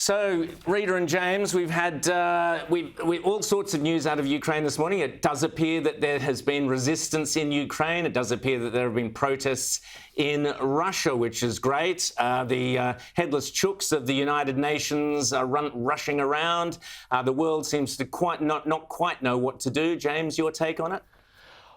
So, Rita and James, we've had we all sorts of news out of Ukraine this morning. It does appear that there has been resistance in Ukraine. It does appear that there have been protests in Russia, which is great. The headless chooks of the United Nations are rushing around. The world seems to not quite know what to do. James, your take on it?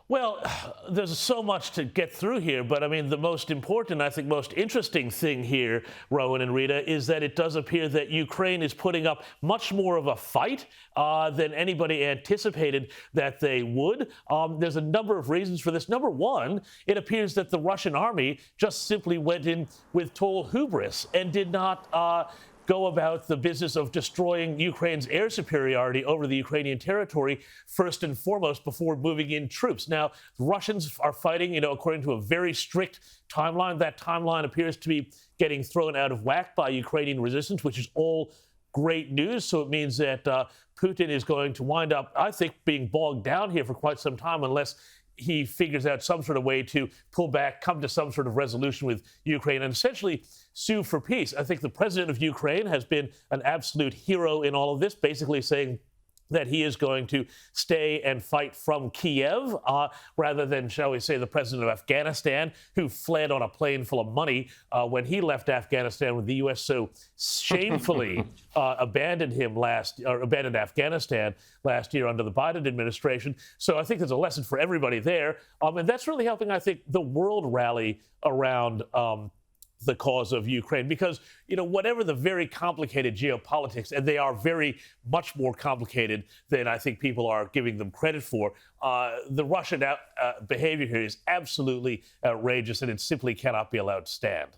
Well, there's so much to get through here, but I mean, the most important, I think, most interesting thing here, Rowan and Rita, is that it does appear that Ukraine is putting up much more of a fight than anybody anticipated that they would. There's a number of reasons for this. Number one, it appears that the Russian army just simply went in with total hubris and did not go about the business of destroying Ukraine's air superiority over the Ukrainian territory first and foremost before moving in troops. Now, the Russians are fighting, according to a very strict timeline. That timeline appears to be getting thrown out of whack by Ukrainian resistance, which is all great news. So it means that Putin is going to wind up, I think, being bogged down here for quite some time unless he figures out some sort of way to pull back, come to some sort of resolution with Ukraine, and essentially sue for peace. I think the president of Ukraine has been an absolute hero in all of this, basically saying that he is going to stay and fight from Kiev rather than, shall we say, the president of Afghanistan, who fled on a plane full of money when he left Afghanistan when the U.S. so shamefully abandoned Afghanistan last year under the Biden administration. So I think there's a lesson for everybody there. And that's really helping, I think, the world rally around the cause of Ukraine, because, whatever the very complicated geopolitics, and they are very much more complicated than I think people are giving them credit for, the Russian behavior here is absolutely outrageous, and it simply cannot be allowed to stand.